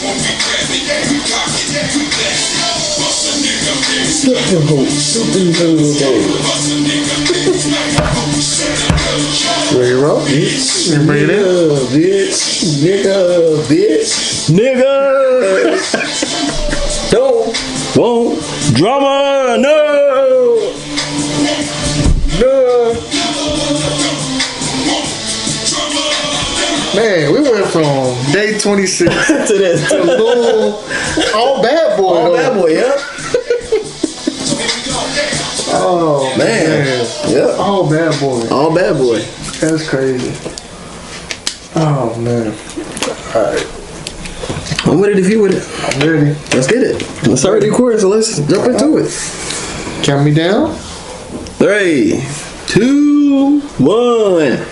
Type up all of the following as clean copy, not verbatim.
Ready to roll? You bring it in? Nigga. Don't want drama. No. Man, we went from day 26 To this. to little all bad boy. All bad boy, yeah. Oh Man. Yep. all bad boy. All bad boy. That's crazy. Oh man. Alright. I'm with it if you with it. I'm ready. Let's get it. Let's already recording, so let's jump into it. Count me down. 3, 2, 1.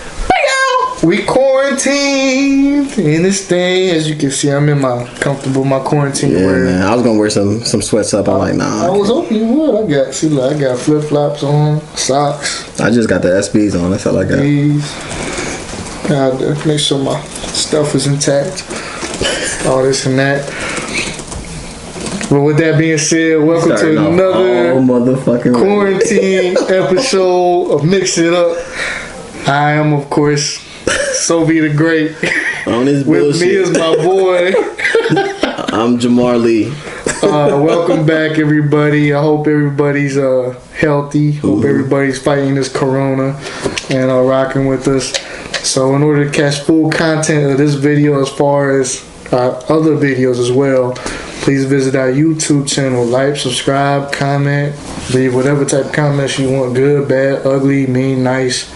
We quarantined in this thing. As you can see, I'm in my quarantine Yeah, wear. man. I was gonna wear some sweats up. I'm like, nah. I was hoping you would. I got flip flops on, socks, I just got the SBs on. That's all I got. these. Gotta make sure my stuff is intact. All this and that. But with that being said, welcome to another motherfucking quarantine episode of Mix It Up. I am, of course, Sophie the Great. On this With bullshit. me is my boy. I'm Jamar Lee. Welcome back, everybody. I hope everybody's healthy. Hope everybody's fighting this corona and rocking with us. So in order to catch full content of this video as far as other videos as well, please visit our YouTube channel. Like, subscribe, comment, leave whatever type of comments you want. Good, bad, ugly, mean, nice,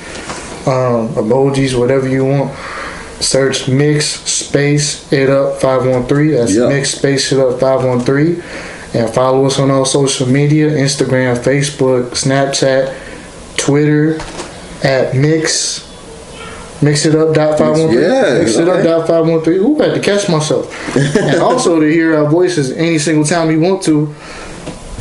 emojis, whatever you want. Search Mix Space It Up 513. That's Mix Space It Up 513. And follow us on all social media: Instagram, Facebook, Snapchat, Twitter at Mixitup.513. Yeah, Mixitup.513. Ooh, I had to catch myself. And also to hear our voices any single time you want to,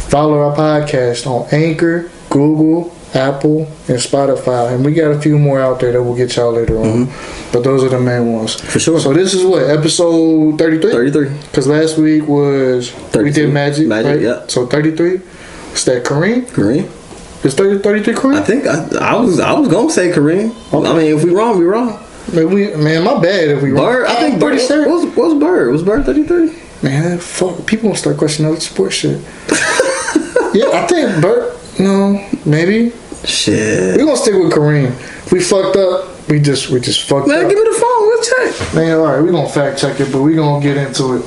follow our podcast on Anchor, Google, Apple, and Spotify. And we got a few more out there that we'll get y'all later on. But those are the main ones. For sure. So this is what, episode 33? 33. Because last week was, 32. We did Magic, right? Yeah. So 33. Is that Kareem? Kareem? Is 33 Kareem? I think I was gonna say Kareem. Okay. I mean, if we wrong, we wrong. Man, my bad if we wrong. Bird, I think Bird. What's Bird? Was Bird 33? Man, fuck. People gonna start questioning other sports shit. Yeah, I think Bird. No, maybe. Shit. We gonna stick with Kareem. If we fucked up, we just fucked Man, up. give me the phone. We'll check. Man, all right, we gonna fact check it, but we gonna get into it.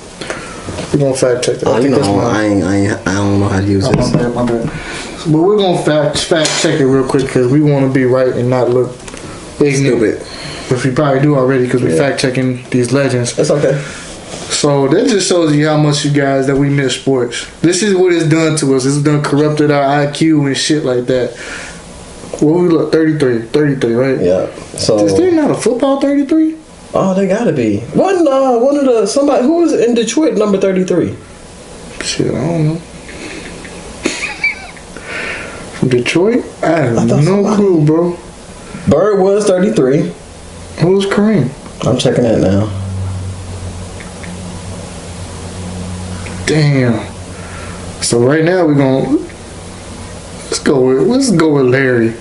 We gonna fact check it. I don't know how to use this. My bad. But we're gonna fact check it real quick because we want to be right and not look ignorant. Stupid. Which we probably do already because we fact checking these legends. That's okay. So that just shows you how much you guys that we miss sports. This is what it's done to us. It's done corrupted our IQ and shit like that. What we look 33, right? Yeah. So Is there not a football 33? oh, they gotta be one of the somebody who was in Detroit number 33. Shit, I don't know. From Detroit? I have no clue, bro. Bird was 33. Who's Kareem? I'm checking that now. Damn. So right now we're gonna let's go with Larry.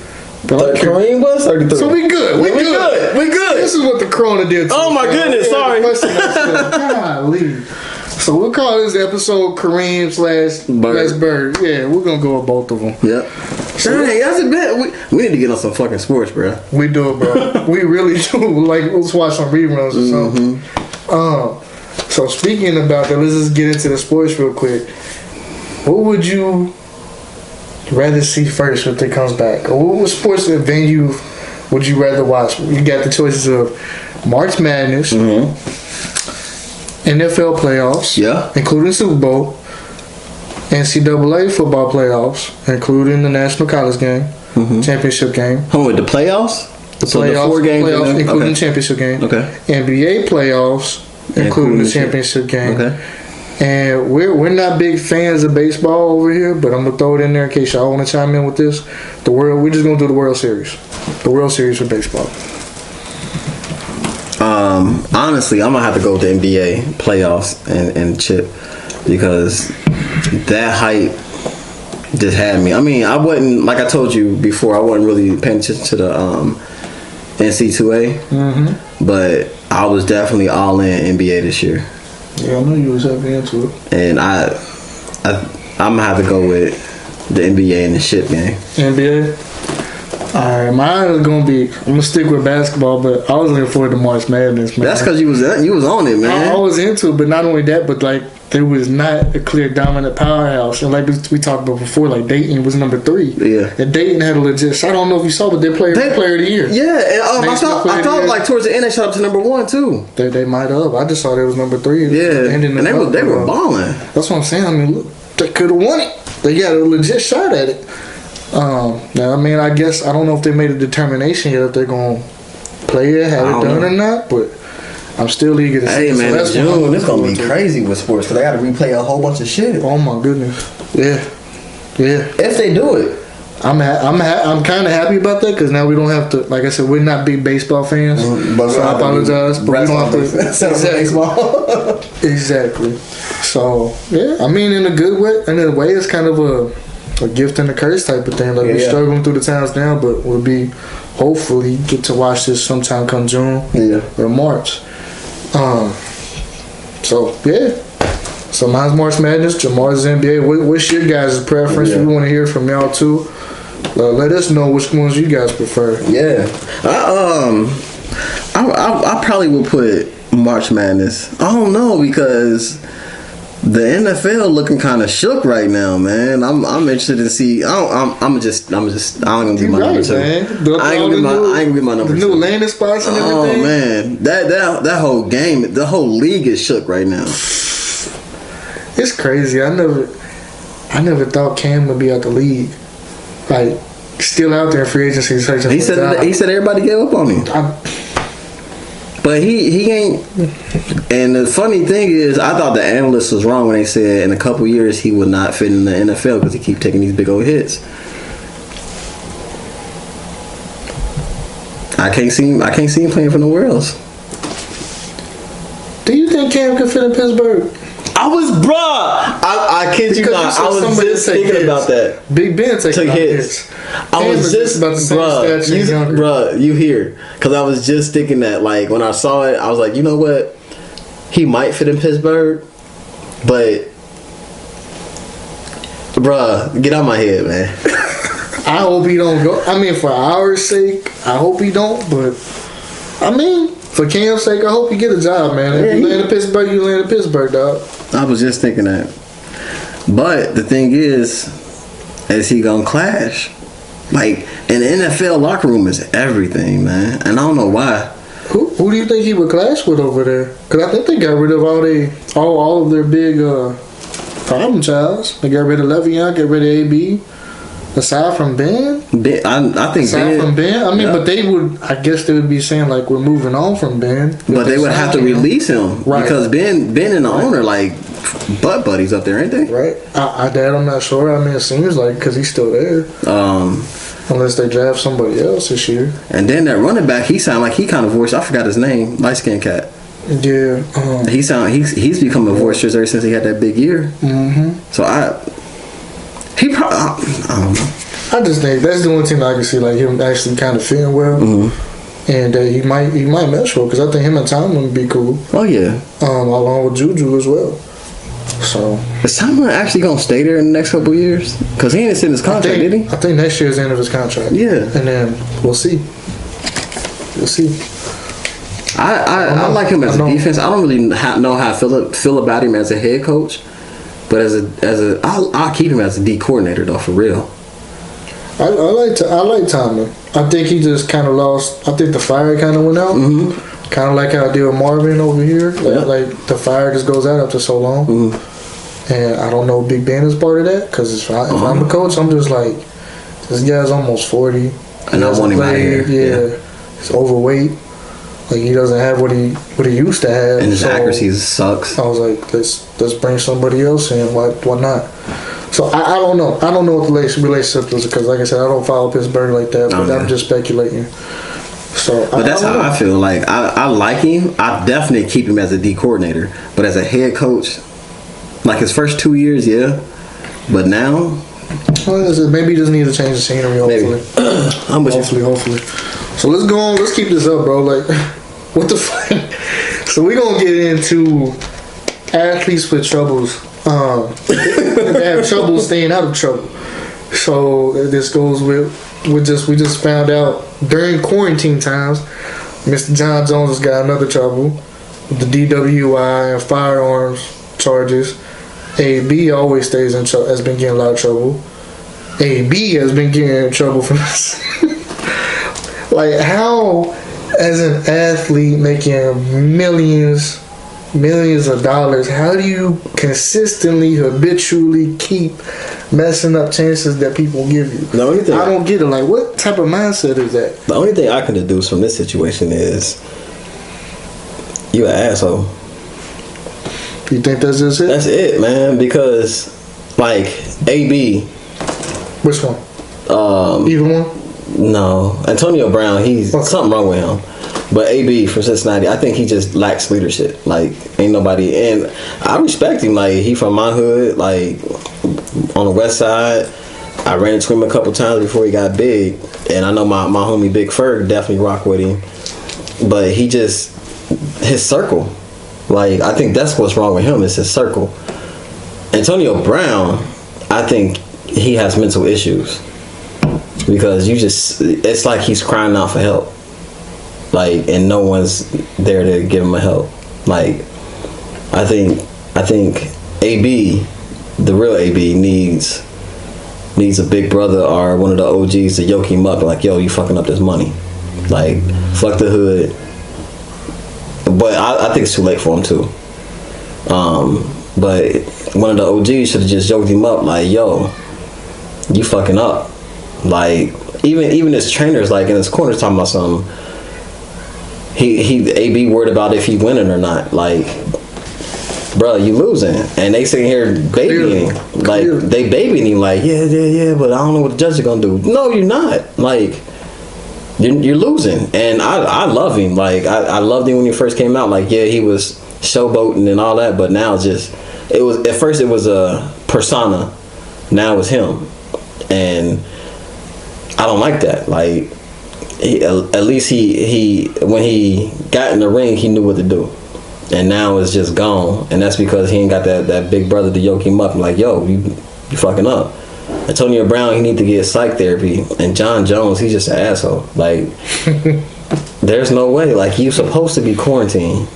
But Kareem was 33. So we good. We good. We good. This is what the corona did to Oh us. my goodness, sorry. Golly. So we'll call this episode Kareem / Bird. Yeah, we're gonna go with both of them. Yep. Dang, that's a bit. We need to get on some fucking sports, bro. We do it, bro. We really do. Like, let's watch some reruns or something. So speaking about that, let's just get into the sports real quick. What would you rather see first when it comes back? Or what sports venue would you rather watch? You got the choices of March Madness, NFL playoffs, including Super Bowl, NCAA football playoffs, including the National College game, championship game. Oh, with the playoffs? The playoffs, 4 games including the championship game. Okay. NBA playoffs, including the championship game. Okay. And we're not big fans of baseball over here, but I'm gonna throw it in there in case y'all want to chime in with this. We're just gonna do the World Series. The World Series for baseball. Honestly, I'm gonna have to go with the NBA playoffs and chip because that hype just had me. I mean, I wasn't, like I told you before, I wasn't really paying attention to the NC2A, but I was definitely all in NBA this year. Yeah, I knew you was heavy into it. And I'm gonna have to go with the NBA and the shit game. NBA. Alright, mine is gonna be. I'm gonna stick with basketball, but I was looking forward to March Madness, man. That's because you was on it, man. I was into it, but not only that, but like there was not a clear dominant powerhouse. And like we talked about before, like Dayton was number 3. Yeah. And Dayton had a legit. I don't know if you saw, but they played player of the year. Yeah, and I thought like towards the end they shot up to number 1 too. They might have. I just saw they was number 3. Yeah, and they were balling. That's what I'm saying. I mean, look, they could have won it. They got a legit shot at it. Now, I mean, I guess I don't know if they made a determination yet if they're gonna play it, have it done or not, but I'm still eager to see. Hey man, so June, it's gonna be crazy with sports because they got to replay a whole bunch of shit. Oh my goodness, yeah. If they do it, I'm kind of happy about that because now we don't have to. Like I said, we're not big baseball fans, so I apologize, but we don't have to. Exactly. So yeah, I mean, in a good way, in a way, it's kind of a gift and a curse type of thing. Like we're struggling through the times now, but we'll be hopefully get to watch this sometime come June or March. So yeah. So mine's March Madness, Jamar's NBA. What's your guys' preference? We want to hear from y'all too. Let us know which ones you guys prefer. Yeah. I probably would put March Madness. I don't know because the NFL looking kind of shook right now, man. I'm interested to see. I'm gonna be my number 2. I ain't gonna be my number 2. The new landing spots and everything. Oh man, that whole game, the whole league is shook right now. It's crazy. I never thought Cam would be out the league. Like still out there in free agency searching. He said everybody gave up on him. But he ain't. And the funny thing is, I thought the analyst was wrong when they said in a couple years he would not fit in the NFL because he keep taking these big old hits. I can't see him playing for nowhere else. Do you think Cam could fit in Pittsburgh? I kid you not. I was just thinking about that. Big Ben took hits. I was just about to say, you hear? Because I was just thinking that, like, when I saw it, I was like, you know what? He might fit in Pittsburgh, but, get out of my head, man. I hope he don't go. I mean, for our sake, I hope he don't, but, I mean, for Cam's sake, I hope you get a job, man. If you land in Pittsburgh, you land in Pittsburgh, dog. I was just thinking that. But the thing is he gonna clash? Like, an NFL locker room is everything, man. And I don't know why. Who do you think he would clash with over there? Because I think they got rid of all of their big problem childs. They got rid of Le'Veon, got rid of AB. Aside from Ben? I think aside from Ben? I mean, but they would, I guess they would be saying, like, we're moving on from Ben. But they would have to release him. Right. Because Ben and the owner, like, butt buddies up there, ain't they? Right. I'm not sure. I mean, it seems like because he's still there. Unless they draft somebody else this year. And then that running back, he sounded like he kind of voiced, I forgot his name, light-skinned cat. Yeah. He's become a voice ever since he had that big year. Mm-hmm. So he probably, I don't know. I just think that's the only thing I can see, like him actually kind of fitting well, and he might mesh well because I think him and Tomlin would be cool. Oh yeah. Along with Juju as well. So is Tomlin actually gonna stay there in the next couple of years? Because he ain't in his contract, did he? I think next year's the end of his contract. Yeah. And then we'll see. I like him as a defense. I don't really know how I feel about him as a head coach. But I'll keep him as a D coordinator though, for real. I like Tomlin. I think he just kind of lost. I think the fire kind of went out. Mm-hmm. Kind of like how I did with Marvin over here. Like the fire just goes out after so long. Mm-hmm. And I don't know if Big Ben is part of that because if I'm a coach, I'm just like, this guy's almost 40. And I want him out here. Yeah, he's overweight. Like he doesn't have what he used to have, and his accuracy sucks. I was like, let's bring somebody else in. Why not? So I don't know. I don't know what the relationship is because, like I said, I don't follow Pittsburgh like that. But I'm just speculating. So, but that's how I feel. Like I like him. I definitely keep him as a D coordinator, but as a head coach, like his first 2 years, yeah. But now, well, maybe he just need to change the scenery. Hopefully, I'm with hopefully. So let's go on. Let's keep this up, bro. Like, what the fuck? So we're gonna get into athletes with troubles. They have trouble staying out of trouble. So this goes with we just found out during quarantine times, Mr. John Jones has got another trouble with the DWI and firearms charges. AB always stays in trouble, has been getting a lot of trouble. AB has been getting in trouble for this. Like, how, as an athlete making millions of dollars, how do you consistently, habitually keep messing up chances that people give you? The only thing I don't get it. Like, what type of mindset is that? The only thing I can deduce from this situation is you an asshole. You think that's just it? That's it, man. Because like AB, Which one? Either one? No, Antonio Brown. He's something wrong with him. But AB from Cincinnati, I think he just lacks leadership. Like, ain't nobody, and I respect him. Like, he from my hood, like on the west side. I ran into him a couple times before he got big, and I know my homie Big Ferg definitely rock with him. But he just, his circle. Like, I think that's what's wrong with him, is his circle. Antonio Brown, I think he has mental issues. Because it's like he's crying out for help. Like, and no one's there to give him a help. Like, I think AB, the real AB, needs a big brother or one of the OGs to yoke him up. Like, yo, you fucking up this money. Like, fuck the hood. But I think it's too late for him too. But one of the OGs should have just yoked him up. Like, yo, you fucking up. Like, even his trainers, like in his corners, talking about something. He AB worried about if he winning or not. Like, bro, you losing, and they sitting here babying him. Like, they babying him. Like, yeah, but I don't know what the judge is gonna do. No, you're not. Like, you're losing, and I love him. Like, I loved him when he first came out. Like, yeah, he was showboating and all that, but now it was at first it was a persona. Now it's him, and I don't like that. Like, at least he when he got in the ring, he knew what to do, and now it's just gone. And that's because he ain't got that big brother to yoke him up and like, yo, you fucking up. Antonio Brown, he need to get psych therapy, and John Jones, he's just an asshole. Like, there's no way. Like, you supposed to be quarantined,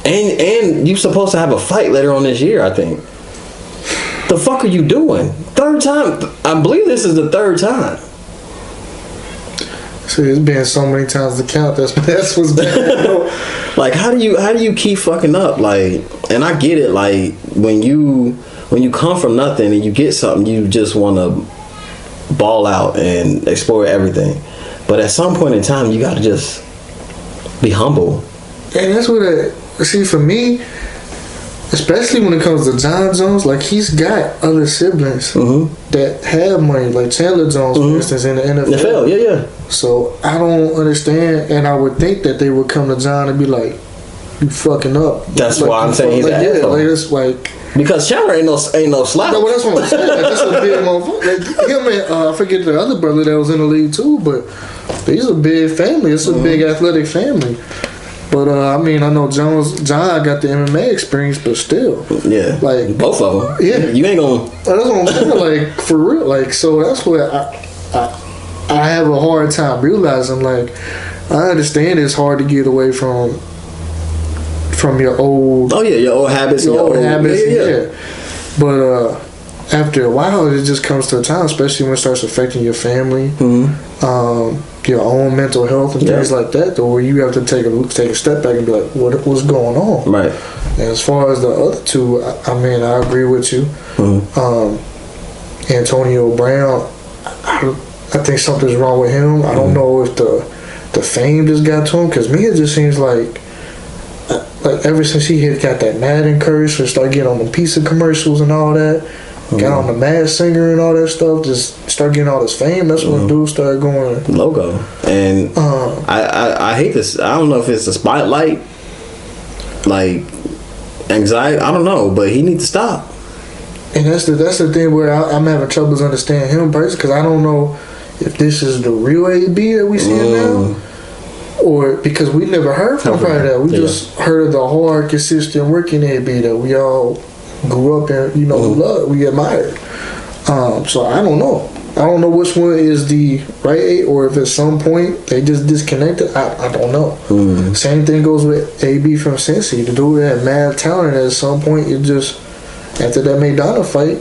and you supposed to have a fight later on this year, I think. The fuck are you doing? Third time. I believe this is the third time. See, it's been so many times to count. That's what's bad. Like, how do you keep fucking up? Like, and I get it. Like, when you come from nothing and you get something, you just want to ball out and explore everything. But at some point in time, you got to just be humble. And that's what see, for me, especially when it comes to John Jones, like, he's got other siblings that have money, like Chandler Jones, for instance, in the NFL. Yeah. So I don't understand, and I would think that they would come to John and be like, "You fucking up." That's like, why I'm saying he's an asshole. Like, it's like, because Chandler ain't no slouch. No, but that's what I'm saying. Like, that's a big motherfucker. Like, him and I forget the other brother that was in the league too, but he's a big family. It's a big athletic family. But I mean, I know John got the MMA experience, but still, yeah, like both of them. Yeah, you ain't gonna. That's what I'm saying. Like, for real. Like, so that's what I have a hard time realizing. Like, I understand it's hard to get away from your old. Oh yeah, your old habits. Your old habits. Yeah. But after a while, it just comes to a time, especially when it starts affecting your family, your own mental health and things like that, though, where you have to take a step back and be like, what's going on? Right. And as far as the other two, I mean, I agree with you. Antonio Brown, I think something's wrong with him. I don't know if the fame just got to him, because me, it just seems like ever since he got that Madden curse and started getting on the pizza commercials and all that, got on the Masked Singer and all that stuff, just start getting all this fame. That's when dudes started going logo. And I hate this. I don't know if it's a spotlight, like anxiety. I don't know, but he needs to stop. And that's the thing where I'm having troubles understanding him personally, because I don't know if this is the real AB that we see now, or because we never heard from that. We just heard of the hard, consistent working AB that we all grew up in, loved, we admired. So I don't know. I don't know which one is the right A, or if at some point they just disconnected. I don't know. Same thing goes with AB from Cincy. The dude had mad talent, and at some point it just, after that Madonna fight,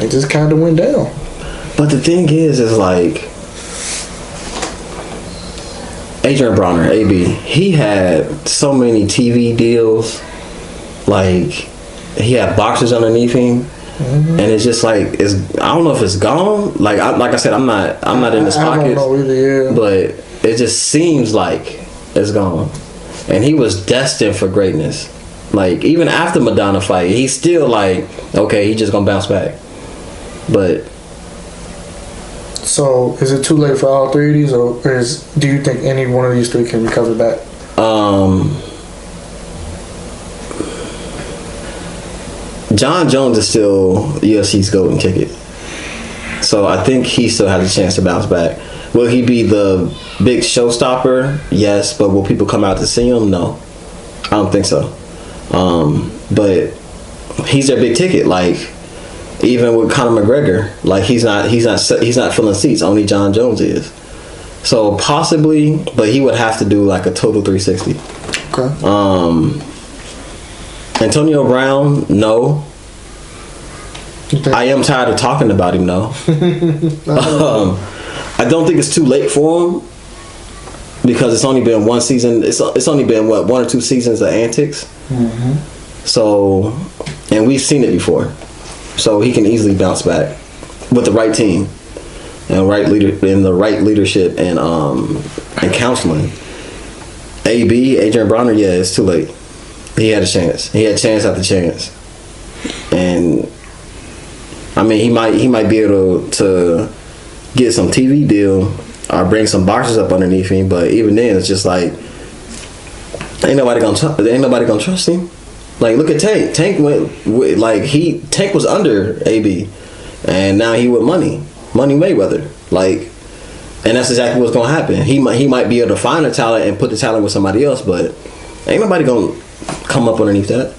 it just kind of went down. But the thing is like Adrian Bronner, AB, he had so many TV deals. Like, he had boxers underneath him, and it's just like, I don't know if it's gone. Like I said, I'm not in his pockets. I don't know either, yeah. But it just seems like it's gone. And he was destined for greatness. Like, even after Madonna fight, he's still like, okay, he's just gonna bounce back. But so, is it too late for all three of these, or do you think any one of these three can recover back? John Jones is still UFC's golden ticket, so I think he still has a chance to bounce back. Will he be the big showstopper? Yes, but will people come out to see him? No, I don't think so. But he's their big ticket. Like, even with Conor McGregor, like he's not filling seats. Only John Jones is. So possibly, but he would have to do like a total 360. Okay. Antonio Brown, no. I am tired of talking about him, no. I don't think it's too late for him, because it's only been one season. It's only been one or two seasons of antics. So, and we've seen it before. So he can easily bounce back with the right team and the right leadership and counseling. Adrian Bronner, yeah, it's too late. He had a chance. He had chance after chance, and I mean, he might be able to get some TV deal or bring some boxers up underneath him. But even then, it's just like ain't nobody gonna trust him. Like, look at Tank. Tank Tank was under AB, and now he with Money Mayweather. Like, and that's exactly what's gonna happen. He might be able to find a talent and put the talent with somebody else, but ain't nobody gonna come up underneath that.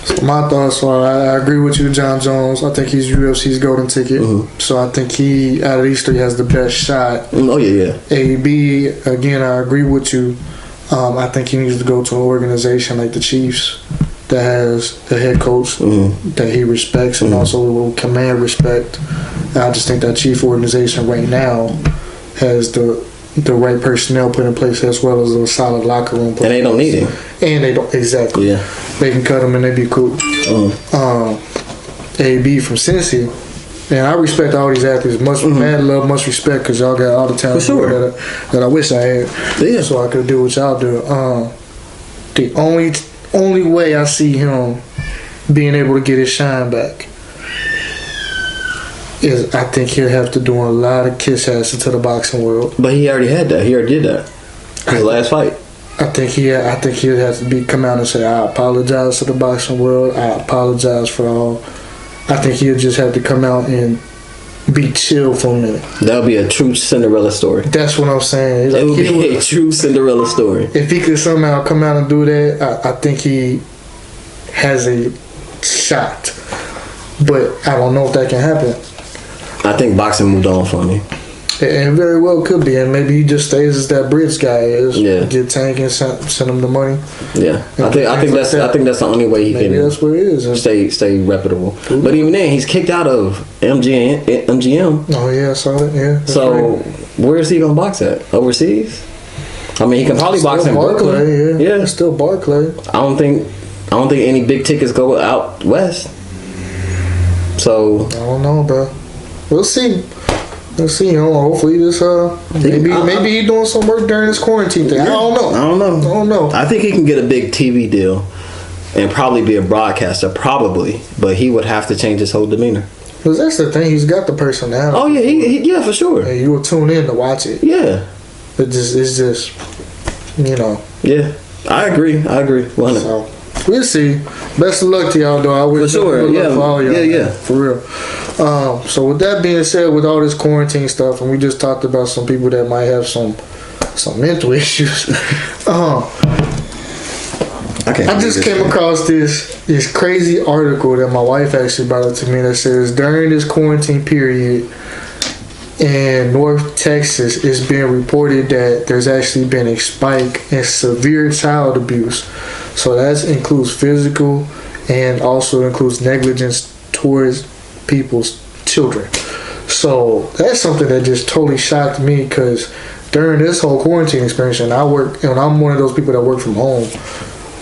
So my thoughts are, I agree with you, John Jones. I think he's UFC's golden ticket. So I think he, out of these three, has the best shot. Oh yeah. AB, again, I agree with you. I think he needs to go to an organization like the Chiefs that has a head coach that he respects and also will command respect. And I just think that Chief organization right now has the right personnel put in place, as well as a solid locker room. And they don't need him. And they don't, exactly. Yeah. They can cut him and they be cool. AB from Cincy, and I respect all these athletes. Much mad love, much respect, because y'all got all the talent that I wish I had. So I could do what y'all do. The only way I see him being able to get his shine back is, I think he'll have to do a lot of kiss ass into the boxing world. But he already had that. He already did that. His last fight. I think he'll have to come out and say, I apologize to the boxing world. I apologize for all. I think he'll just have to come out and be chill for a minute. That'll be a true Cinderella story. That's what I'm saying. It would be a true Cinderella story. If he could somehow come out and do that, I think he has a shot. But I don't know if that can happen. I think boxing moved on for me. And very well could be, and maybe he just stays as that bridge guy is. Yeah. Get Tank and send him the money. Yeah, I think that's the only way he maybe can. That's what it is. Stay reputable. But even then, he's kicked out of MGM. Oh yeah, I saw that. Yeah. So where is he gonna box at? Overseas? I mean, he can probably box in Brooklyn. Yeah, it's still Barclay. I don't think any big tickets go out west. So I don't know, bro. We'll see. Let's see. Hopefully this. Maybe he's doing some work during this quarantine thing. I don't know. I think he can get a big TV deal. and probably be a broadcaster, probably. But he would have to change his whole demeanor. Because that's the thing, he's got the personality. Oh yeah, yeah, for sure. And you will tune in to watch it. Yeah. It's just, you know. Yeah, I agree. 100. So, we'll see. Best of luck to y'all, though. I wish for sure. Yeah, for all y'all. Yeah. For real. So with that being said, with all this quarantine stuff, and we just talked about some people that might have some mental issues. I just came across this crazy article that my wife actually brought up to me that says during this quarantine period in North Texas, it's being reported that there's actually been a spike in severe child abuse. So that includes physical and also includes negligence towards people's children. So that's something that just totally shocked me, because during this whole quarantine experience, and I'm one of those people that work from home,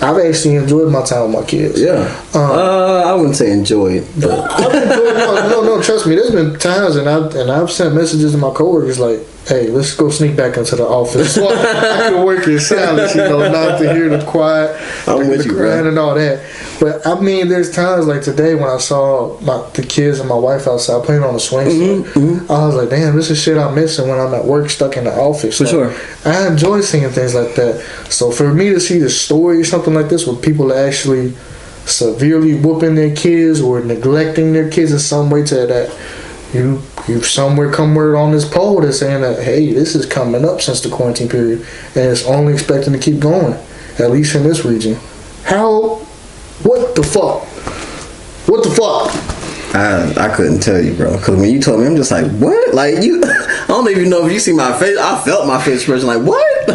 I've actually enjoyed my time with my kids. Yeah. I wouldn't say enjoyed, but I've enjoyed no, trust me. There's been times and I've sent messages to my coworkers like, "Hey, let's go sneak back into the office so I can work in silence, not to hear the quiet, the crying and all that." But I mean, there's times like today when I saw the kids and my wife outside playing on the swing set. I was like, "Damn, this is shit I'm missing when I'm at work stuck in the office." For sure. I enjoy seeing things like that. So for me to see the story, something like this, where people are actually severely whooping their kids or neglecting their kids in some way, to that you've somewhere come word on this poll that's saying that, hey, this is coming up since the quarantine period, and it's only expecting to keep going, at least in this region. What the fuck? I couldn't tell you, bro. Because when you told me, I'm just like, what? Like, I don't even know if you see my face. I felt my face expression, like, what?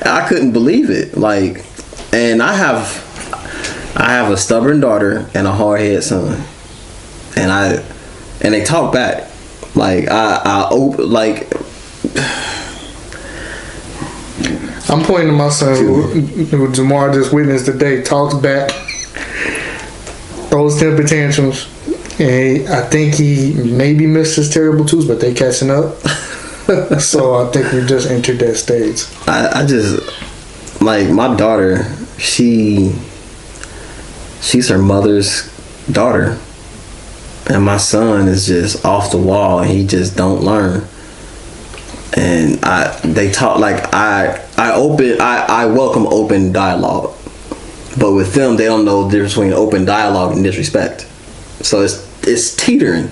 I couldn't believe it. Like, and I have a stubborn daughter and a hard-headed son, and they talk back. Like, I'm pointing to my son, who Jamar just witnessed today, talks back, throws temper tantrums, and I think he maybe missed his terrible twos, but they catching up. So I think we just entered that stage. I just, like, my daughter, she's her mother's daughter, and my son is just off the wall, and he just don't learn. And they talk like I welcome open dialogue, but with them, they don't know the difference between open dialogue and disrespect. So it's teetering,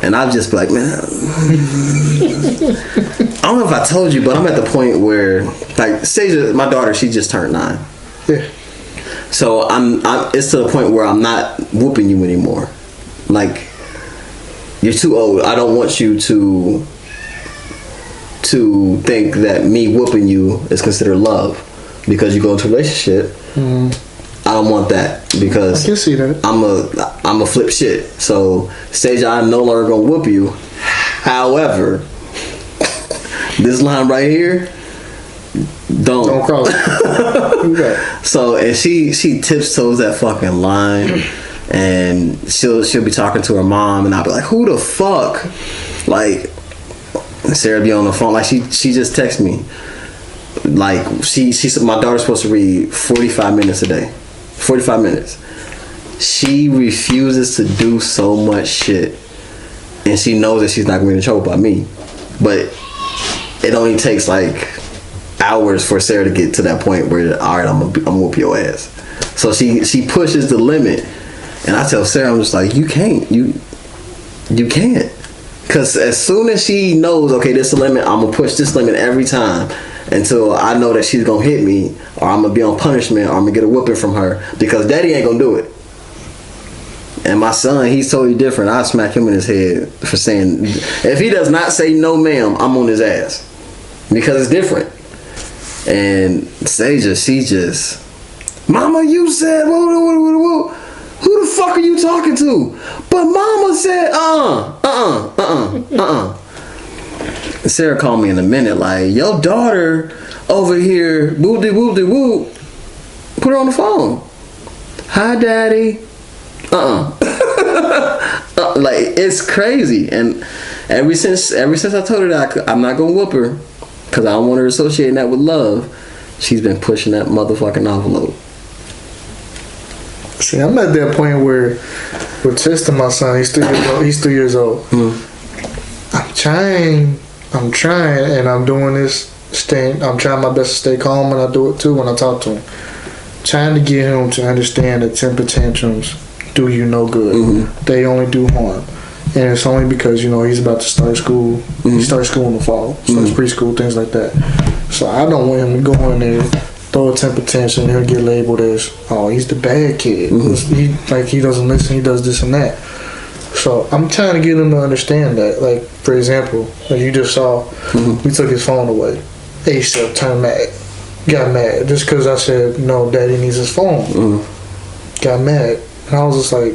and I'll just be like, man, I don't know if I told you, but I'm at the point where, like, Stasia, my daughter, she just turned 9. Yeah. So it's to the point where I'm not whooping you anymore. Like, you're too old. I don't want you to think that me whooping you is considered love because you go into a relationship. I don't want that, because I can see that. I'm a flip shit. So, Stage, I'm no longer gonna whoop you. However, this line right here, don't cross it. Okay. So, and she tiptoes that fucking line, and she'll be talking to her mom, and I'll be like, who the fuck? Like, Sarah be on the phone, like she just texted me. Like, she said my daughter's supposed to read 45 minutes a day. 45 minutes. She refuses to do so much shit, and she knows that she's not going to be in trouble by me. But it only takes like hours for Sarah to get to that point where, all right, I'm gonna whoop your ass. So she pushes the limit, and I tell Sarah, I'm just like, you can't. Because as soon as she knows, okay, this is the limit, I'm gonna push this limit every time until I know that she's gonna hit me, or I'm gonna be on punishment, or I'm gonna get a whooping from her, because daddy ain't gonna do it. And my son, he's totally different. I smack him in his head for saying, if he does not say no ma'am, I'm on his ass, because it's different. And Saja, she just, mama, you said who the fuck are you talking to? But mama said And Sarah called me in a minute like, your daughter over here, whoop-de-whoop-de-whoop. Put her on the phone. Hi, daddy. Like, it's crazy. And ever since I told her that I'm not gonna whoop her, because I don't want her associating that with love, she's been pushing that motherfucking envelope. See, I'm at that point where with Tristan, my son, he's 3 years old. He's 3 years old. I'm trying, and I'm doing this. I'm trying my best to stay calm, and I do it too when I talk to him. Trying to get him to understand that temper tantrums do you no good. They only do harm. And it's only because, he's about to start school. He starts school in the fall. Starts preschool, things like that. So I don't want him to go in there, throw a temper tantrum, and he'll get labeled as, oh, he's the bad kid. He doesn't listen, he does this and that. So I'm trying to get him to understand that. Like, for example, like you just saw, we took his phone away. ASAP turned mad. Got mad. Just because I said, no, Daddy needs his phone. Got mad. And I was just like,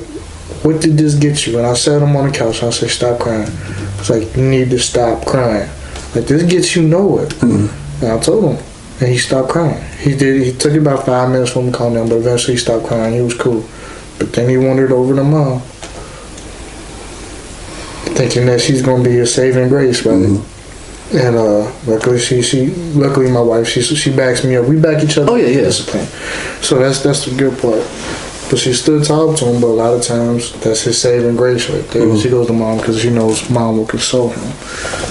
what did this get you? And I sat him on the couch and I said, stop crying. It's like, you need to stop crying. Like, this gets you nowhere. And I told him. And he stopped crying. He did. He took about 5 minutes for him to calm down, but eventually he stopped crying. He was cool. But then he wandered over to Mom, thinking that she's going to be his saving grace, brother. And luckily my wife, she backs me up. We back each other. Oh yeah. Discipline. So that's the good part. But she still talks to him, but a lot of times that's his saving grace right there. She goes to Mom because she knows Mom will console him.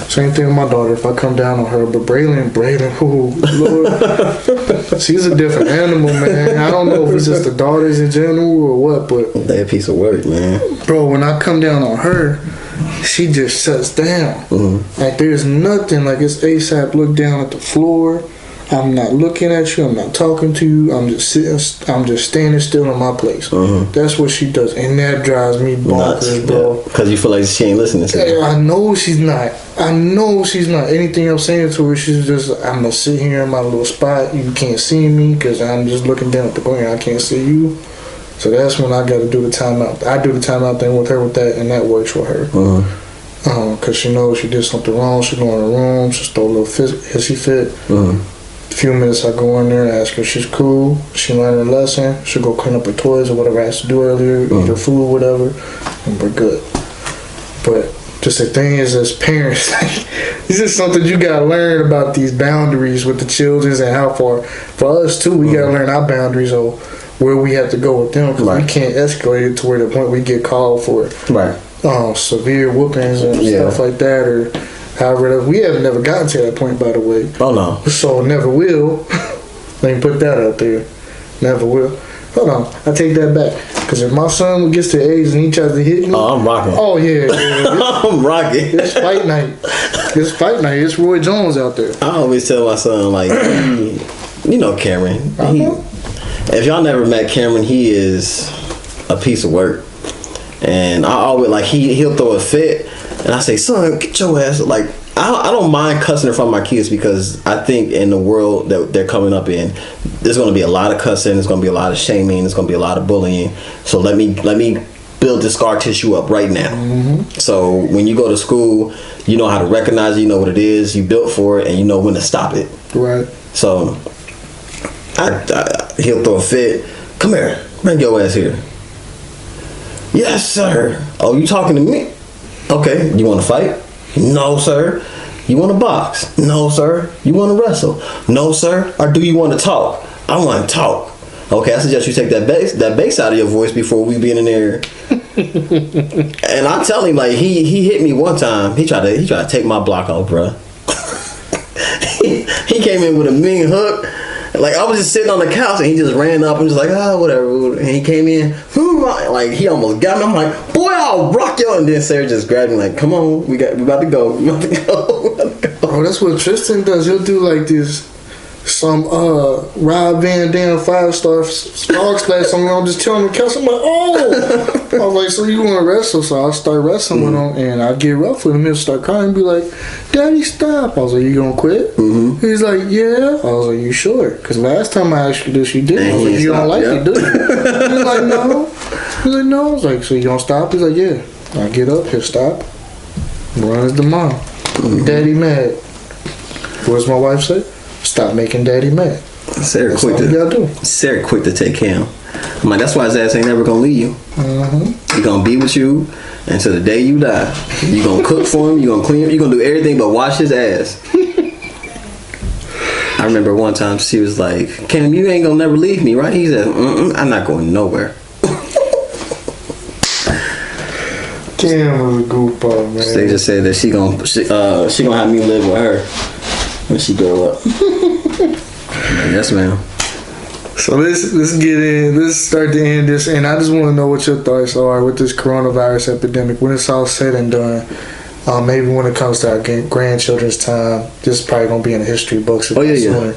Same thing with my daughter. If I come down on her, but Braylon, oh Lord, she's a different animal, man. I don't know if it's just the daughters in general or what, but they a piece of work, man. Bro, when I come down on her, she just shuts down. Like there's nothing. Like it's ASAP. Look down at the floor. I'm not looking at you. I'm not talking to you. I'm just sitting. I'm just standing still in my place. That's what she does, and that drives me bonkers, bro. Because you feel like she ain't listening to you. I know she's not. Anything I'm saying to her, she's just. I'm gonna sit here in my little spot. You can't see me because I'm just looking down at the ground. I can't see you. So that's when I got to do the timeout. I do the timeout thing with her with that, and that works for her. Because she knows she did something wrong. She go in her room. She stole a little hissy fit. A few minutes I go in there and ask her if she's cool. She learned her lesson. She'll go clean up her toys or whatever I has to do earlier, eat her food, whatever, and we're good. But just the thing is, as parents, this is something you gotta learn about these boundaries with the children and how far. For us too, we gotta learn our boundaries of where we have to go with them because we can't escalate it to where the point we get called for severe whoopings and stuff like that, or however. We have never gotten to that point, by the way. Oh no. So never will. Let me put that out there. Never will. Hold on, I take that back. Because if my son gets to age and he tries to hit me, I'm rocking. Oh yeah. I'm rocking. It's fight night. It's Roy Jones out there. I always tell my son, like, you know Cameron. If y'all never met Cameron, he is a piece of work. And I always, like, he'll throw a fit. And I say, son, get your ass. Like, I don't mind cussing in front of my kids because I think in the world that they're coming up in, there's going to be a lot of cussing. There's going to be a lot of shaming. There's going to be a lot of bullying. So let me build the scar tissue up right now. So when you go to school, you know how to recognize it. You know what it is. You built for it, and you know when to stop it. Right. So he'll throw a fit. Come here. Bring your ass here. Yes, sir. Oh, you talking to me? Okay. You want to fight? No, sir. You want to box? No, sir. You want to wrestle? No, sir. Or do you want to talk? I want to talk. Okay, I suggest you take that bass out of your voice before we be in there. And I tell him, like, he hit me one time. He tried to take my block off, bro. He came in with a mean hook. Like, I was just sitting on the couch and he just ran up and just like, whatever. And he came in, like, he almost got me. I'm like, boy, I'll rock you. And then Sarah just grabbed me like, come on, we about to go. Oh, that's what Tristan does. He'll do like this, some Rob Van Dam 5-star frog splash on me. I'm just telling him the couch. I'm like, oh. I was like, so you want to wrestle? So I'll start wrestling with him and I get rough with him. He'll start crying and be like, Daddy, stop. I was like, you gonna quit? He's like, yeah. I was like, you sure? Because last time I asked you this, you didn't. I was like, you don't like it, do you? He's like, no. He's like, no. I was like, so you gonna stop? He's like, yeah. I get up, he'll stop. Runs the mom. Daddy mad. What's my wife say? Stop making Daddy mad. Sarah quick to take him. I'm like, that's why his ass ain't never gonna leave you. He gonna be with you until the day you die. You gonna cook for him. You gonna clean him. You gonna do everything but wash his ass. I remember one time she was like, Cam, you ain't gonna never leave me, right? He said, I'm not going nowhere. Cam was a goofball, man. They just said that she gonna have me live with her when she grow up. Yes, ma'am. So let's get in. Let's start to end this, and I just want to know what your thoughts are with this coronavirus epidemic. When it's all said and done, maybe when it comes to our grandchildren's time, this is probably gonna be in the history books. Oh yeah.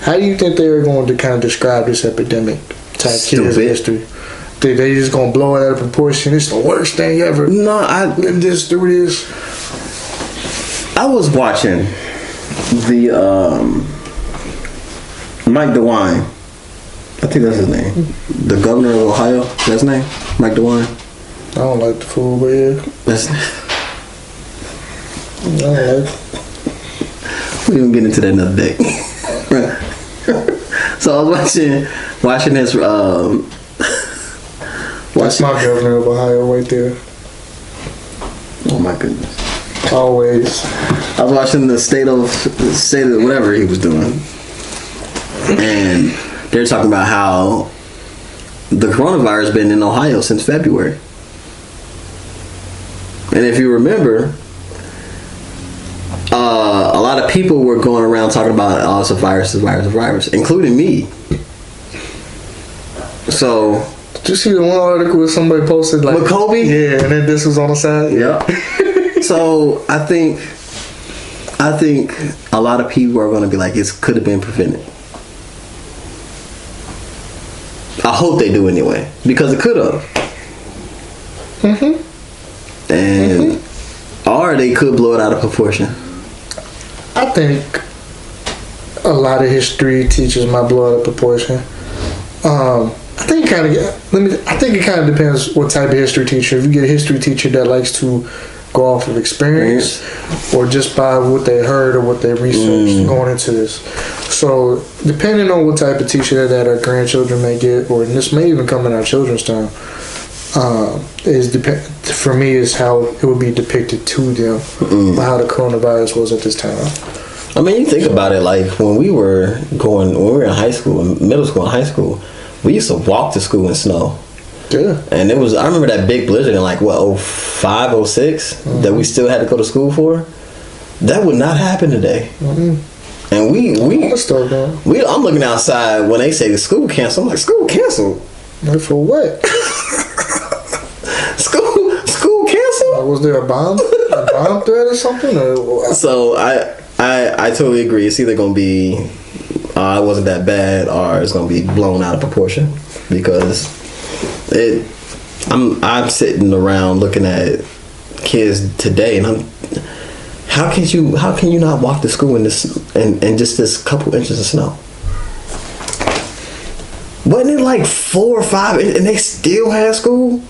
How do you think they are going to kind of describe this epidemic type kids history? They just gonna blow it out of proportion. It's the worst thing ever. No, I lived this through this. I was watching the Mike DeWine. I think that's his name. The governor of Ohio. That's his name. Mike DeWine. I don't like the food, but yeah. I don't like it. We can get into that another day. So I was watching this. That's my governor of Ohio right there. Oh my goodness. Always. I was watching the state of whatever he was doing, and they're talking about how the coronavirus been in Ohio since February. And if you remember, a lot of people were going around talking about, oh, it's a virus, including me. So, did you see the one article where somebody posted like with Kobe? Yeah, and then this was on the side. Yeah. So I think a lot of people are going to be like, it could have been prevented. I hope they do anyway, because it could have. And or they could blow it out of proportion. I think a lot of history teachers might blow it out of proportion. I think it kind of depends what type of history teacher. If you get a history teacher that likes to go off of experience or just by what they heard or what they researched going into this. So depending on what type of teacher that our grandchildren may get, or this may even come in our children's time, for me is how it would be depicted to them how the coronavirus was at this time. I mean, you think about it, like when we were in high school, middle school and high school, we used to walk to school in snow. Yeah. And I remember that big blizzard in like, 05, 06 that we still had to go to school for. That would not happen today. And I'm looking outside when they say the school canceled. I'm like, school canceled? Like for what? School canceled? Was there a bomb threat or something? So I totally agree. It's either gonna be it wasn't that bad, or it's gonna be blown out of proportion, because I'm sitting around looking at kids today, and how can you not walk to school in this and just this couple inches of snow? Wasn't it like 4 or 5 and they still had school?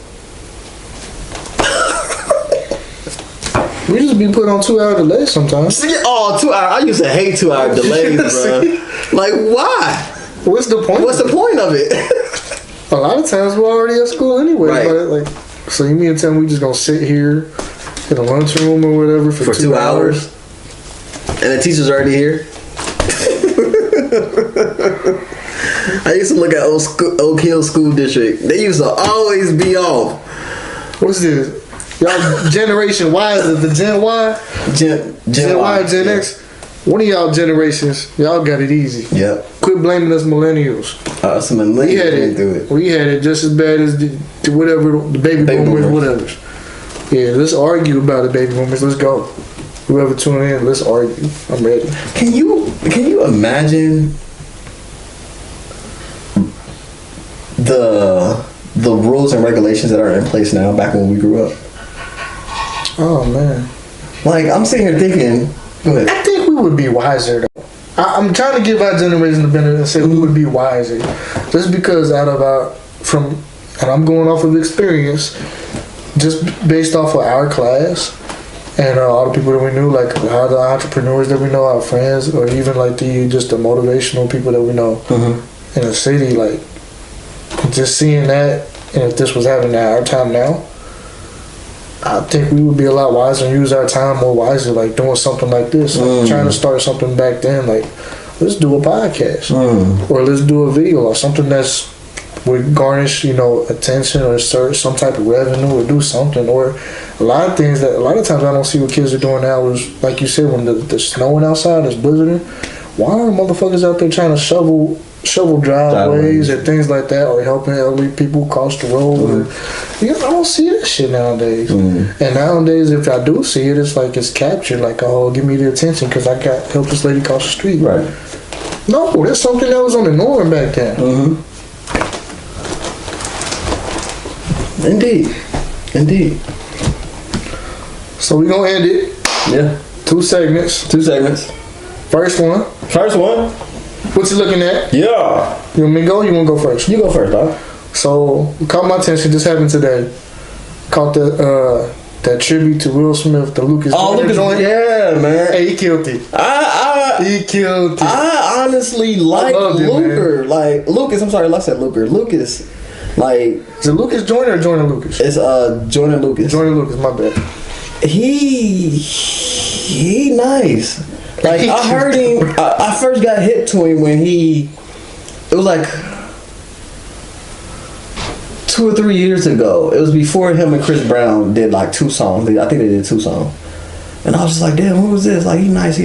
We just be put on 2-hour delays sometimes. 2 hours. I used to hate 2-hour delays, bro. Like, why? What's the point? What's the point of it? A lot of times we're already at school anyway. Right. But so you mean to tell me we just gonna sit here in a lunchroom or whatever for 2 hours? And the teacher's already here? I used to look at Oak Hill School District. They used to always be off. What's this? Y'all Generation Y, is it the Gen Y? Gen Y, Gen X? One of y'all generations, y'all got it easy. Yep. Quit blaming us millennials. Some millennials didn't do it. We had it just as bad as the baby boomers, whatever. Yeah, let's argue about it, baby boomers. Let's go. Whoever tune in, let's argue. I'm ready. Can you imagine the rules and regulations that are in place now back when we grew up? Oh man. Like, I'm sitting here thinking, go ahead. I think we would be wiser though. I'm trying to give our generation the benefit and say we would be wiser. Just because and I'm going off of experience, just based off of our class and all the people that we knew, like all the entrepreneurs that we know, our friends, or even like the motivational people that we know in the city, like just seeing that, and if this was happening at our time now, I think we would be a lot wiser and use our time more wisely, like doing something like this. Like trying to start something back then, like let's do a podcast or let's do a video or something that's would garnish, attention or search some type of revenue or do something. Or a lot of times I don't see what kids are doing now is, like you said, when the snowing outside is blizzarding, why are motherfuckers out there trying to shovel driveways or things like that, or helping elderly people cross the road? Mm-hmm. I don't see that shit nowadays. Mm-hmm. And nowadays, if I do see it, it's like it's captured. Like, oh, give me the attention because I got help this lady cross the street. Right. No, that's something that was on the norm back then. Mm-hmm. Indeed. So we gonna end it. Yeah. 2 segments. First one. What you looking at? Yeah. You want me to go? Or you want to go first? You go first, dog. So, caught my attention. This happened today. Caught that tribute to Will Smith, the Lucas. Lucas joint. Yeah, man. Hey, he killed it. He killed it. I honestly like Lucas. Like Lucas. I'm sorry, I said Lucas. Lucas. Like, is it Lucas Joyner or Joyner Lucas? It's Joyner Lucas. Joyner Lucas. My bad. He nice. Like, I heard him. I first got hit to him when it was like 2 or 3 years ago. It was before him and Chris Brown did like 2 songs. I think they did 2 songs. And I was just like, damn, who was this? Like, he nice.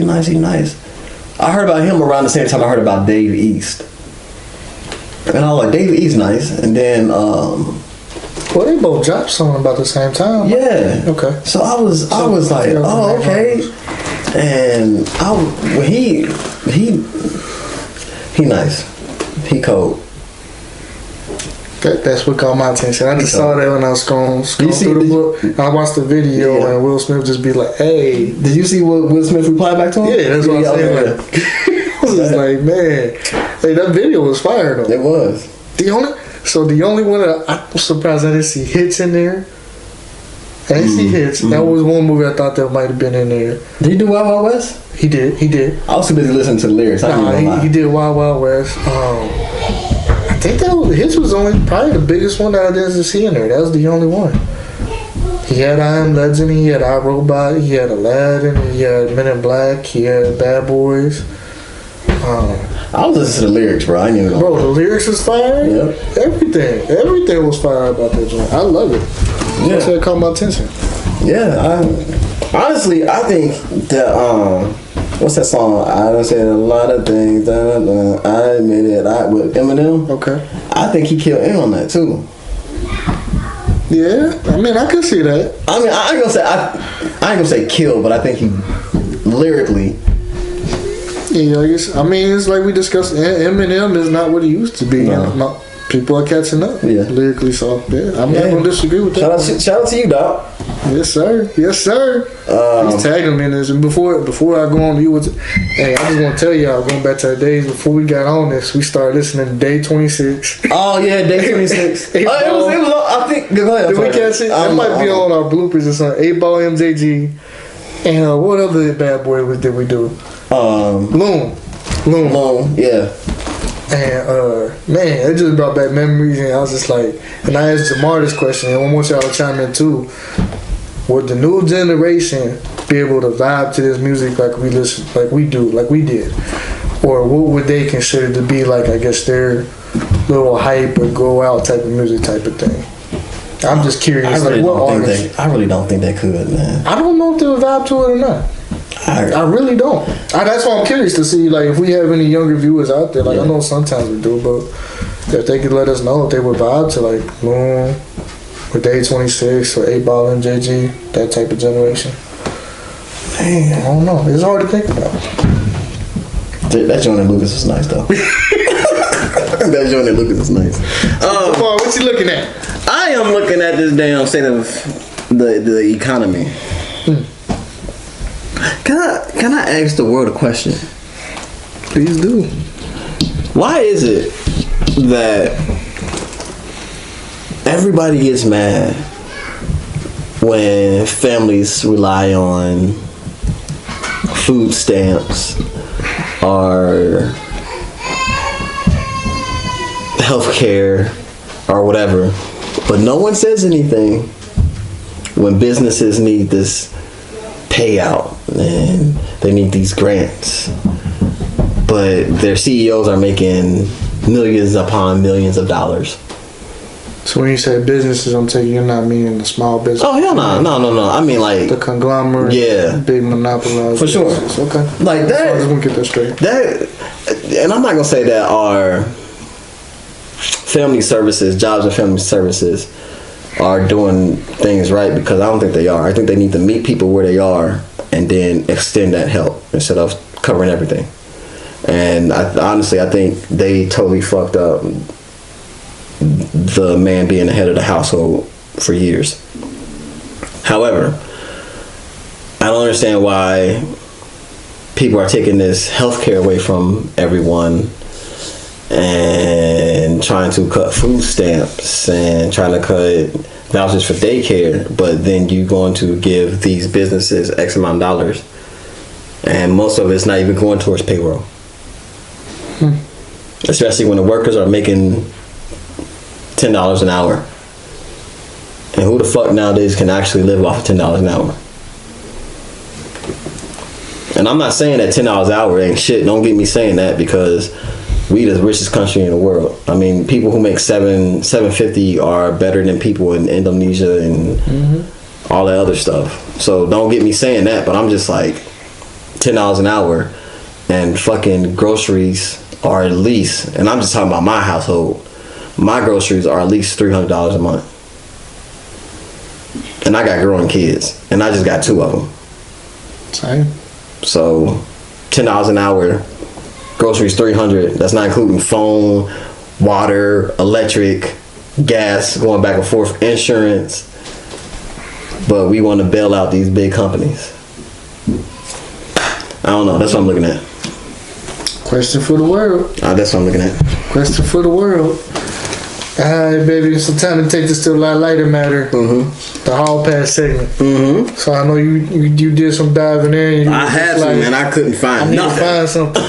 I heard about him around the same time I heard about Dave East. And I was like, Dave East nice. And then, well, they both dropped something about the same time. Yeah. Okay. So I was like, oh, okay. And he nice. He cold. That's what caught my attention. I just saw that when I was scrolling through the book. I watched the video and Will Smith just be like, "Hey, did you see what Will Smith replied back to him?" Yeah, that's what I'm saying. Like, I was just like, man, hey, that video was fire though. It was. The only one that I was surprised I didn't see hits in there. I didn't see hits. That was one movie I thought that might have been in there. Did he do Wild Wild West? He did. I was too busy listening to the lyrics. He did Wild Wild West. I think his was probably the biggest one that I didn't see in there. That was the only one. He had I Am Legend, he had I, Robot, he had Aladdin, he had Men in Black, he had Bad Boys. I was listening to the lyrics, bro. I didn't even know. Bro, the lyrics was fire. Yep. Everything was fire about that joint. I love it. That's what caught my attention. Yeah, honestly, I think that what's that song? I done said a lot of things. I admit it. With Eminem. Okay. I think he killed him on that too. Yeah, I mean, I can see that. I mean, I ain't gonna say kill, but I think he lyrically. Yeah, I mean, it's like we discussed. Eminem is not what he used to be. No. People are catching up lyrically, so I'm not gonna disagree with that. Shout out to you, dog. Yes, sir. He's tagging me in this. And before I go on to you, hey, I just want to tell y'all, going back to the days before we got on this, we started listening to Day 26. Oh yeah, Day 26. It was. I think. Go ahead. Did we catch it? That might be on our bloopers or something. 8 Ball MJG, and what other bad boy did we do? Loon. Yeah. And man, it just brought back memories, and I was just like, and I asked Jamar this question, and I want y'all to chime in too. Would the new generation be able to vibe to this music like we did, or what would they consider to be like? I guess their little hype or go out type of music type of thing. I'm just curious. I really don't think they could, man. I don't know if they would vibe to it or not. I really don't. That's why I'm curious to see, like, if we have any younger viewers out there. Like, I know sometimes we do, but if they could let us know if they would vibe to, like, Moon or Day 26 or 8 Ball MJG, that type of generation. Man, I don't know. It's hard to think about. That Johnny Lucas is nice, though. That Johnny Lucas is nice. What you looking at? I am looking at this damn state of the economy. Can I ask the world a question? Please do. Why is it that everybody gets mad when families rely on food stamps or healthcare or whatever, but no one says anything when businesses need this payout and they need these grants, but their CEOs are making millions upon millions of dollars. So when you say businesses, I'm taking you're not meaning the small business. Oh hell no. I mean like the conglomerate, big monopolized for sure. businesses. Okay, like that. So I just want to get that straight. That, and I'm not gonna say that our family services, jobs and family services, are doing things right, because I don't think they are. I think they need to meet people where they are and then extend that help instead of covering everything. And honestly, I think they totally fucked up the man being the head of the household for years. However, I don't understand why people are taking this healthcare away from everyone and trying to cut food stamps and trying to cut vouchers for daycare, but then you going to give these businesses X amount of dollars, and most of it's not even going towards payroll. Especially when the workers are making $10 an hour. And who the fuck nowadays can actually live off of $10 an hour? And I'm not saying that $10 an hour ain't shit. Don't get me saying that, because we the richest country in the world. I mean, people who make $750 are better than people in Indonesia and all that other stuff. So don't get me saying that, but I'm just like, $10 an hour and fucking groceries are at least, and I'm just talking about my household, my groceries are at least $300 a month. And I got growing kids, and I just got 2 of them. Same. So $10 an hour, groceries $300. That's not including phone, water, electric, gas, going back and forth, insurance. But we want to bail out these big companies. I don't know. That's what I'm looking at. Question for the world. That's what I'm looking at. Question for the world. Alright, baby, it's time to take this to a lot lighter matter. The hall pass segment. So I know you did some diving in. I had to, man. I couldn't find nothing. Find something.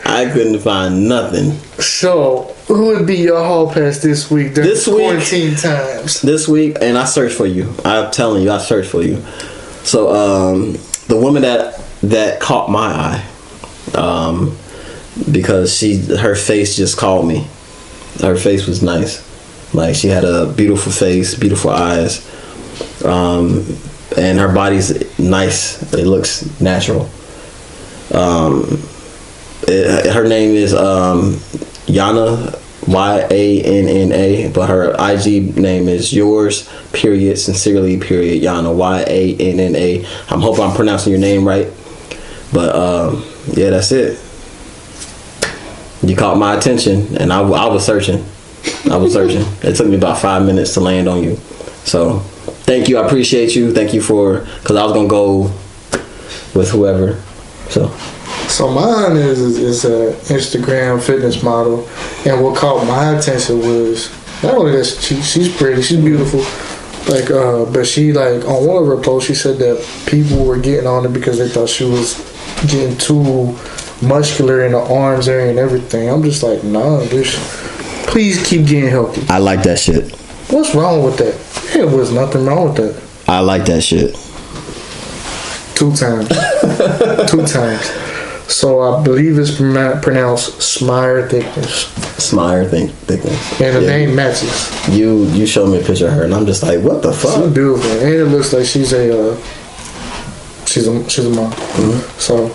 I couldn't find nothing. So, who would be your hall pass this week during quarantine times? This week, and I searched for you. I'm telling you, I searched for you. So, the woman that caught my eye, because her face just called me. Her face was nice. Like, she had a beautiful face, beautiful eyes, and her body's nice. It looks natural. Her name is Yana, Yanna, but her IG name is yours, period, sincerely, period, Yana, Yanna. I'm hoping I'm pronouncing your name right. But yeah, that's it. You caught my attention, and I was searching. It took me about 5 minutes to land on you. So thank you. I appreciate you. Thank you because I was going to go with whoever. So mine is a Instagram fitness model, and what caught my attention was not only that she's pretty, she's beautiful, like but she, like, on one of her posts, she said that people were getting on her because they thought she was getting too muscular in the arms area and everything. I'm just like, nah, bitch, please keep getting healthy. I like that shit. What's wrong with that? There was nothing wrong with that. I like that shit. 2 times. 2 times. So I believe it's pronounced Smire Thickness. Smire Thickness. And the name matches. You showed me a picture of her, and I'm just like, what the fuck? She's beautiful, and it looks like she's a mom. So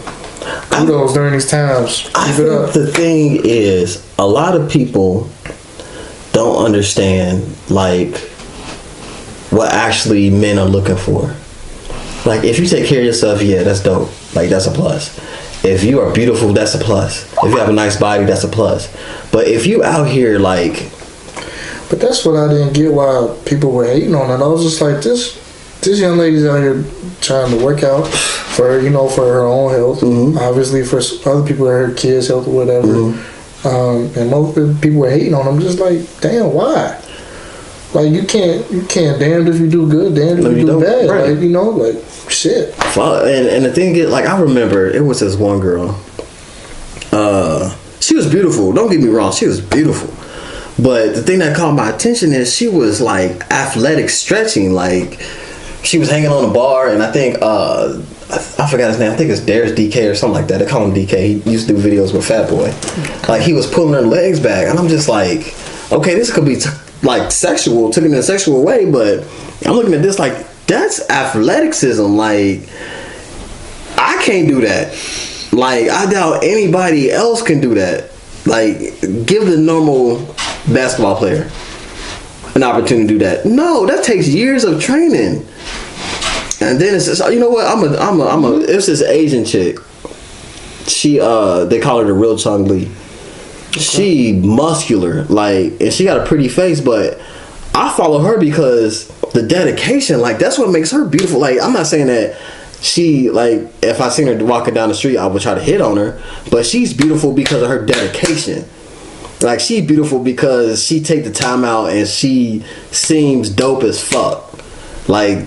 kudos during these times. I think the thing is, a lot of people don't understand, like, what actually men are looking for. Like, if you take care of yourself, yeah, that's dope. Like, that's a plus. If you are beautiful, that's a plus. If you have a nice body, that's a plus. But if you out here, like... But that's what I didn't get, why people were hating on it. I was just like, this young lady's out here trying to work out for her own health. Obviously for other people, her kids' health or whatever. And most people were hating on them. Just like, damn, why? Like, you can't damned if you do good, damned if you do bad. Right. Like, shit. And the thing is, like, I remember it was this one girl. She was beautiful. Don't get me wrong, she was beautiful. But the thing that caught my attention is she was, like, athletic stretching. Like, she was hanging on a bar, and I think I forgot his name. I think it's Darius DK or something like that. They call him DK. He used to do videos with Fat Boy. Like, he was pulling her legs back, and I'm just like, okay, this could be like sexual, took it in a sexual way, but I'm looking at this like, that's athleticism. Like, I can't do that. Like, I doubt anybody else can do that. Like, give the normal basketball player an opportunity to do that. No, that takes years of training. And then it's just, you know what? It's this Asian chick. She they call her the real Chung Lee. She muscular, like, and she got a pretty face, but I follow her because the dedication, like, that's what makes her beautiful. Like, I'm not saying that she, like, if I seen her walking down the street, I would try to hit on her, but she's beautiful because of her dedication. Like, she's beautiful because she take the time out and she seems dope as fuck. Like,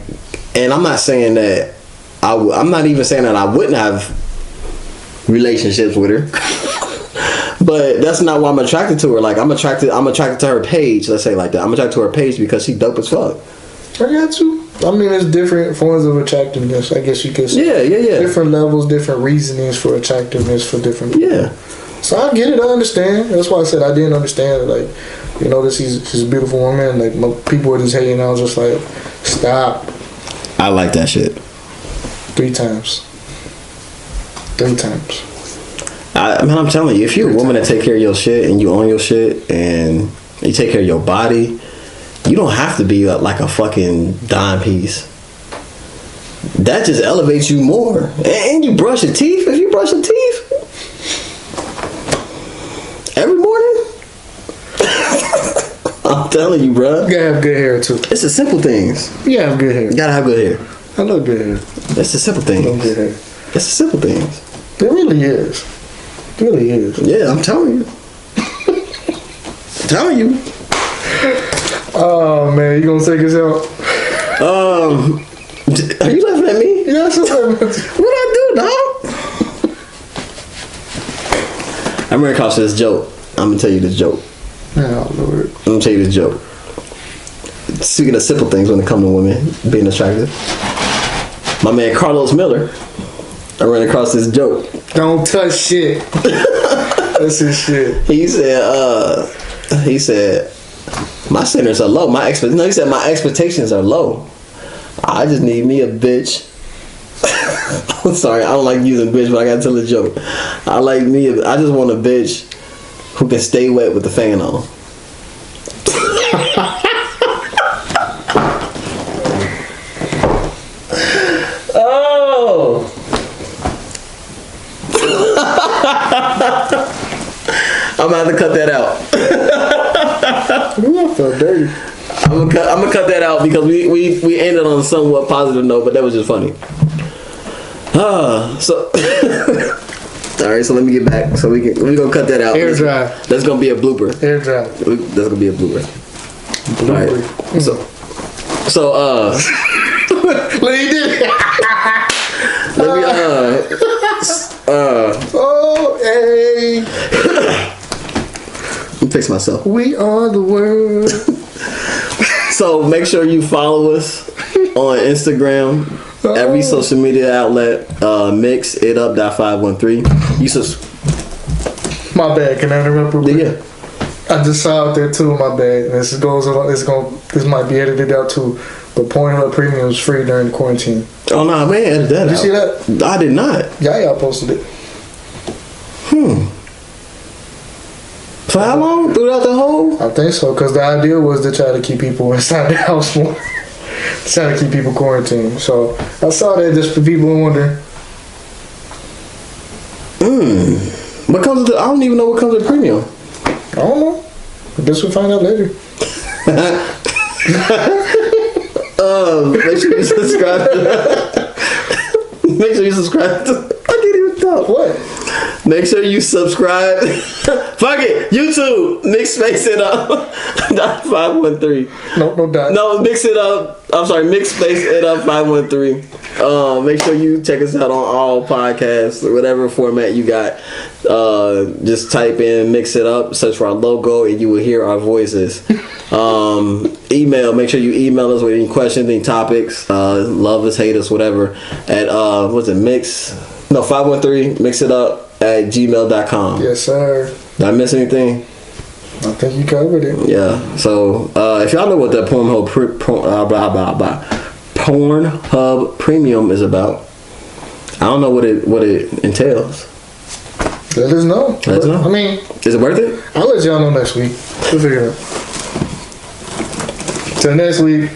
and I'm not saying that I'm not even saying that I wouldn't have relationships with her. But that's not why I'm attracted to her. Like, I'm attracted to her page, let's say like that. I'm attracted to her page because she dope as fuck. I got you. I mean, there's different forms of attractiveness, I guess you could say. Yeah. Different levels, different reasonings for attractiveness for different people. Yeah. So I get it, I understand. That's why I said I didn't understand it. Like, you know, she's a beautiful woman. Like, people were just hating. I was just like, stop. I like that shit. 3 times. 3 times. I'm telling you, if you're a woman that take care of your shit and you own your shit and you take care of your body, you don't have to be like a fucking dime piece. That just elevates you more. And you brush your teeth. If you brush your teeth every morning, I'm telling you, bro. You gotta have good hair too. It's the simple things. You gotta have good hair. You gotta have good hair. I love good hair. That's the simple things. I love good hair. It's the simple things. It really is. It really is. Yeah, I'm telling you. I'm telling you. Oh man, you gonna take us out? Are you laughing at me? Yeah, that's what I do, dog? I'm gonna call this joke. I'm gonna tell you this joke. Oh Lord. I'm gonna tell you this joke. Speaking of simple things when it comes to women being attractive, my man Carlos Miller, I ran across this joke. Don't touch shit. That's his shit. He said, my standards are low. He said my expectations are low. I just need me a bitch. I'm sorry, I don't like using bitch, but I gotta tell a joke. I just want a bitch who can stay wet with the fan on. Oh. I'm gonna have to cut that out. Ooh, I felt dirty. I'm gonna cut that out because we ended on a somewhat positive note, but that was just funny. So all right, so let me get back. So we're gonna cut that out. Air dry. That's gonna be a blooper. Air dry. That's gonna be a blooper. All right. So Let me do it. let me Oh, hey. let me fix myself. We are the world. So make sure you follow us on Instagram, every social media outlet, mix it up .513. My bad. Can I interrupt real quick? Yeah. I just saw out there too. My bad. This might be edited out too. But Pornhub Premium is free during the quarantine. Oh no, man, edit that out. Did you see that? I did not. Yeah, y'all posted it. For how long? Throughout the whole? I think so, because the idea was to try to keep people inside the house more. Trying to keep people quarantined. So I saw that just for people who wonder. What comes with I don't even know what comes with premium. I don't know. I guess we'll find out later. Make sure you subscribe to make sure you subscribe to I can't even talk. What? Make sure you subscribe. Fuck it. YouTube. Mix space it up. Dot 513. No dot. No, mix it up. I'm sorry. Mix space it up 513. Make sure you check us out on all podcasts, whatever format you got. Just type in Mix It Up, search for our logo, and you will hear our voices. Email. Make sure you email us with any questions, any topics. Love us, hate us, whatever. At what's it? 513. Mix it up at gmail.com. Yes, sir. Did I miss anything? I think you covered it. Yeah. So if y'all know what that Pornhub Premium is about, I don't know what it entails. Let us know. Let us know. I mean, is it worth it? I'll let y'all know next week. We'll figure it out. Till next week.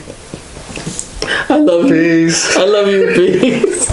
I love you. Peace. I love you. Peace.